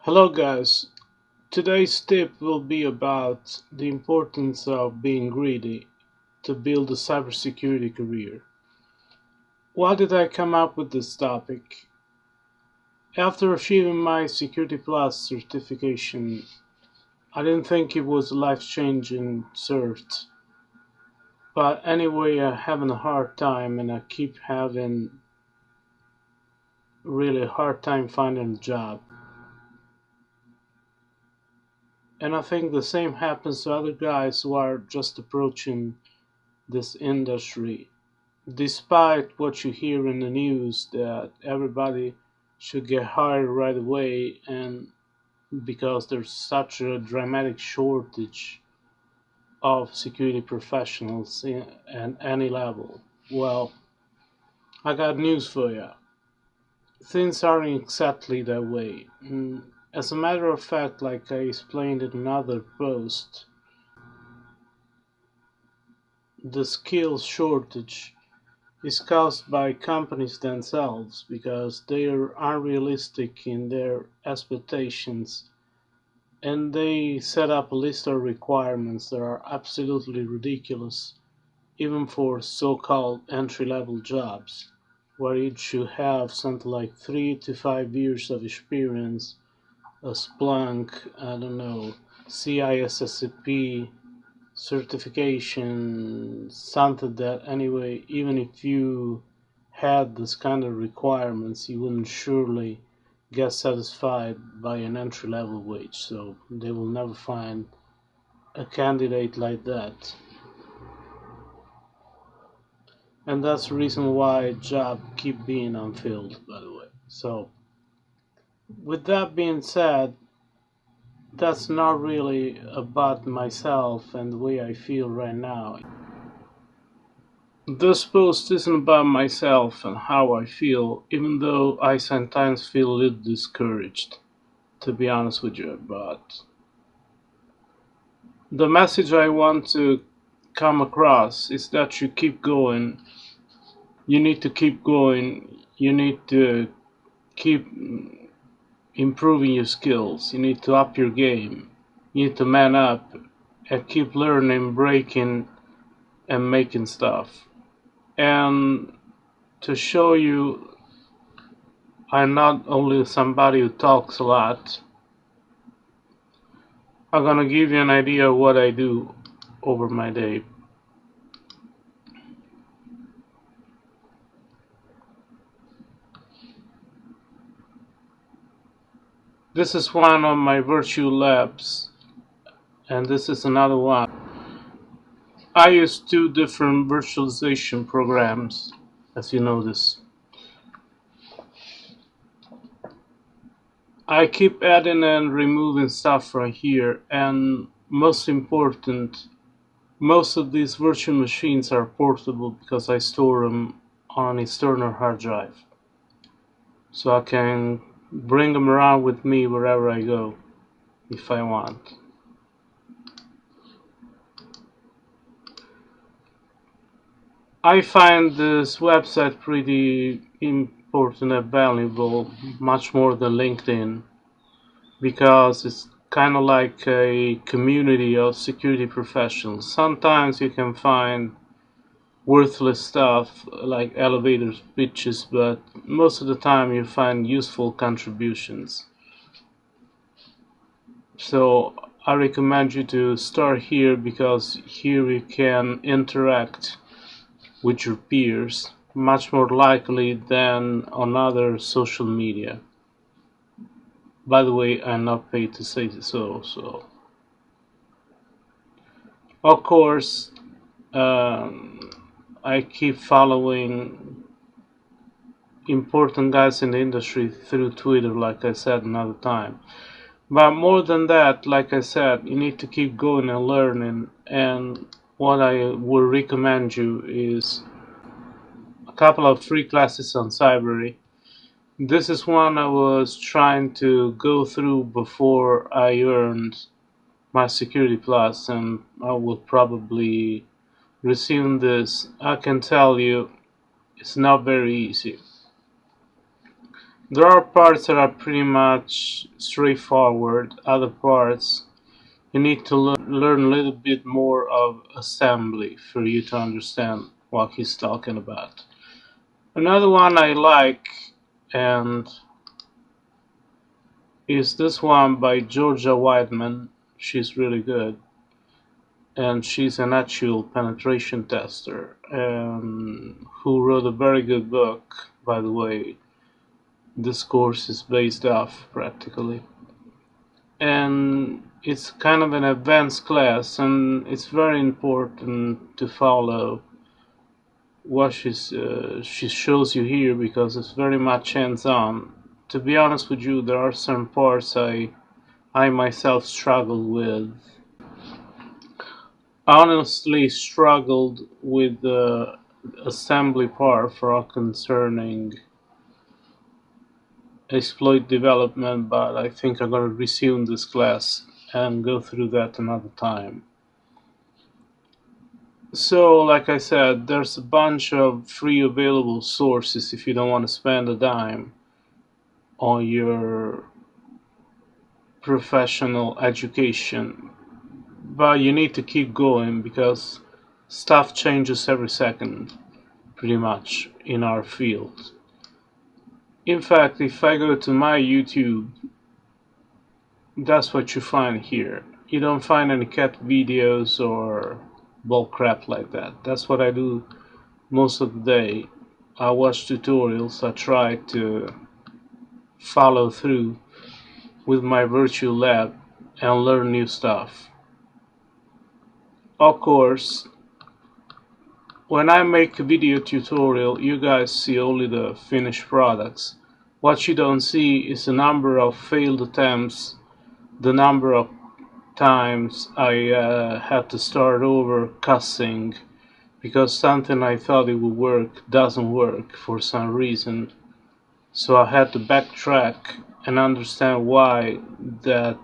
Hello guys, today's tip will be about the importance of being greedy to build a cybersecurity career. Why did I come up with this topic? After achieving my Security Plus certification, I didn't think it was a life-changing cert. But anyway, I'm having a hard time and I keep having really a hard time finding a job. And I think the same happens to other guys who are just approaching this industry. Despite what you hear in the news that everybody should get hired right away and because there's such a dramatic shortage of security professionals at any level. Well, I got news for you. Things aren't exactly that way. As a matter of fact, like I explained in another post, the skills shortage is caused by companies themselves because they are unrealistic in their expectations and they set up a list of requirements that are absolutely ridiculous even for so-called entry-level jobs where you should have something like 3 to 5 years of experience, a Splunk, I don't know, CISSP certification, something that anyway, even if you had this kind of requirements, you wouldn't surely get satisfied by an entry level wage. So they will never find a candidate like that. And that's the reason why jobs keep being unfilled, by the way. So with that being said, that's not really about myself and the way I feel right now. This post isn't about myself and how I feel, even though I sometimes feel a little discouraged, to be honest with you. But the message I want to come across is that you keep going. You need to keep going. You need to keep improving your skills. You need to up your game. You need to man up and keep learning, breaking, and making stuff. And to show you I'm not only somebody who talks a lot, I'm gonna give you an idea of what I do over my day. This is one of my virtual labs, and this is another one. I use two different virtualization programs, as you notice. I keep adding and removing stuff right here, and most important, most of these virtual machines are portable because I store them on an external hard drive. So I can bring them around with me wherever I go if I want. I find this website pretty important and valuable, much more than LinkedIn, because it's kind of like a community of security professionals. Sometimes you can find worthless stuff like elevator pitches, but most of the time you find useful contributions. So I recommend you to start here because here you can interact with your peers much more likely than on other social media. By the way, I'm not paid to say so. Of course, I keep following important guys in the industry through Twitter, like I said another time. But more than that, like I said, you need to keep going and learning. And what I would recommend you is a couple of free classes on Cybery. This is one I was trying to go through before I earned my Security Plus, and I would probably resume this. I can tell you it's not very easy. There are parts that are pretty much straightforward. Other parts you need to learn a little bit more of assembly for you to understand what he's talking about. Another one I like and is this one by Georgia Whiteman. She's really good, and she's an actual penetration tester, who wrote a very good book, by the way. This course is based off practically, and it's kind of an advanced class, and it's very important to follow what she shows you here because it's very much hands-on. To be honest with you, there are some parts I myself struggle with. I honestly struggled with the assembly part for concerning exploit development, but I think I'm going to resume this class and go through that another time. So, like I said, there's a bunch of free available sources if you don't want to spend a dime on your professional education. But you need to keep going because stuff changes every second, pretty much, in our field. In fact, if I go to my YouTube, that's what you find here. You don't find any cat videos or bull crap like that. That's what I do most of the day. I watch tutorials, I try to follow through with my virtual lab and learn new stuff. Of course, when I make a video tutorial, you guys see only the finished products. What you don't see is the number of failed attempts, the number of times I had to start over cussing because something I thought it would work doesn't work for some reason. So I had to backtrack and understand why that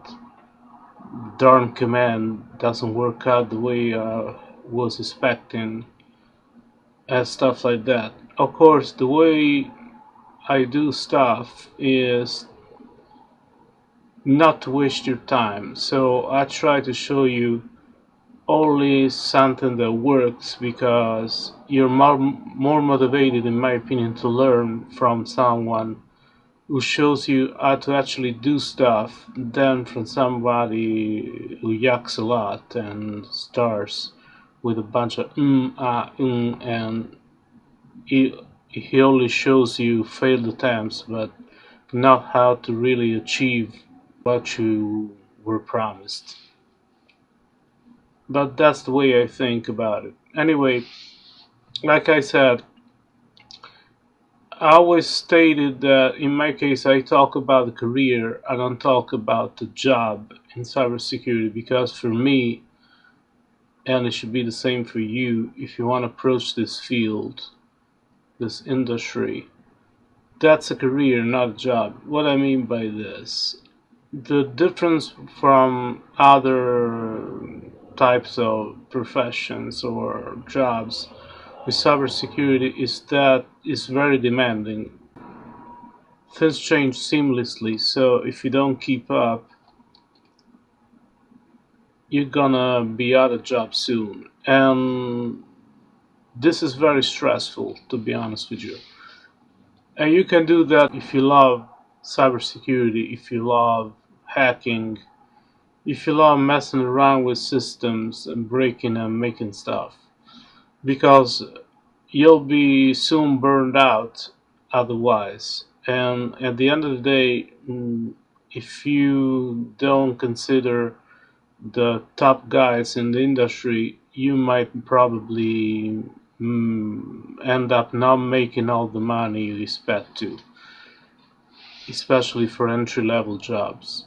darn command doesn't work out the way I was expecting and stuff like that. Of course, the way I do stuff is not to waste your time, so I try to show you only something that works because you're more motivated, in my opinion, to learn from someone who shows you how to actually do stuff than from somebody who yucks a lot and starts with a bunch of and he only shows you failed attempts but not how to really achieve what you were promised. But that's the way I think about it. Anyway, like I said, I always stated that in my case I talk about the career, I don't talk about the job in cybersecurity because for me, and it should be the same for you, if you want to approach this field, this industry, that's a career, not a job. What I mean by this, the difference from other types of professions or jobs with cybersecurity is that it's very demanding. Things change seamlessly, so if you don't keep up, you're gonna be out of job soon. And this is very stressful, to be honest with you. And you can do that if you love cybersecurity, if you love hacking, if you love messing around with systems and breaking and making stuff. Because you'll be soon burned out otherwise. And at the end of the day, if you don't consider the top guys in the industry, you might probably end up not making all the money you expect to, especially for entry-level jobs.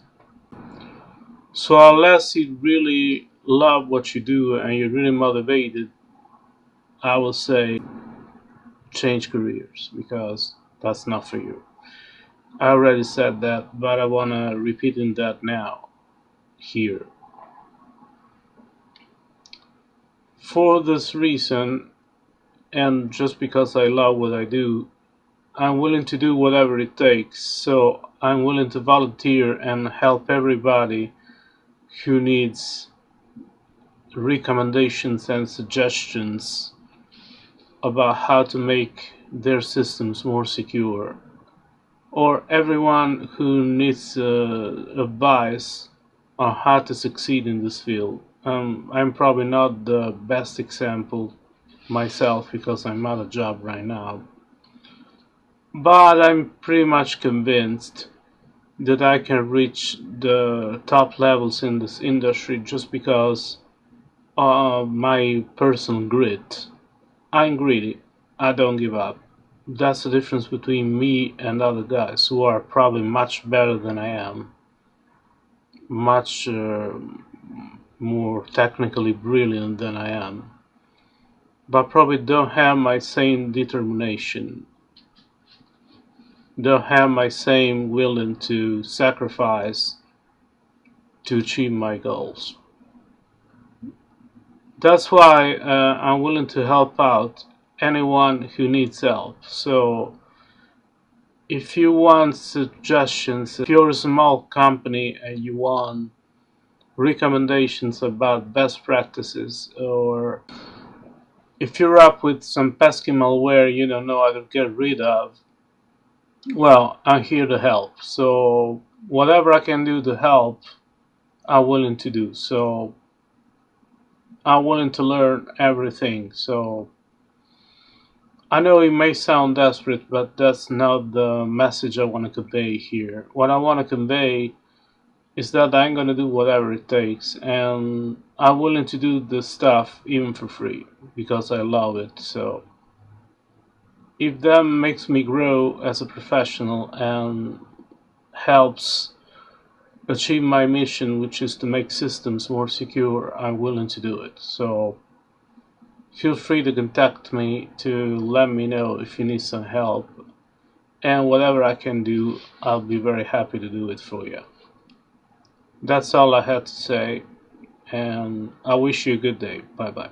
So unless you really love what you do and you're really motivated, I will say change careers because that's not for you. I already said that, but I want to repeat that now here. For this reason, and just because I love what I do, I'm willing to do whatever it takes. So I'm willing to volunteer and help everybody who needs recommendations and suggestions about how to make their systems more secure, or everyone who needs advice on how to succeed in this field. I'm probably not the best example myself because I'm at a job right now, but I'm pretty much convinced that I can reach the top levels in this industry just because of my personal grit. I'm greedy. I don't give up. That's the difference between me and other guys who are probably much better than I am, much more technically brilliant than I am, but probably don't have my same determination, don't have my same willing to sacrifice to achieve my goals. That's why I'm willing to help out anyone who needs help. So if you want suggestions, if you're a small company and you want recommendations about best practices, or if you're up with some pesky malware you don't know how to get rid of, well, I'm here to help. So whatever I can do to help, I'm willing to do. So I'm willing to learn everything. So I know it may sound desperate, but that's not the message I want to convey here. What I want to convey is that I'm going to do whatever it takes, and I'm willing to do this stuff even for free because I love it. So if that makes me grow as a professional and helps achieve my mission, which is to make systems more secure, I'm willing to do it. So feel free to contact me to let me know if you need some help, and whatever I can do, I'll be very happy to do it for you. That's all I had to say, and I wish you a good day. Bye bye.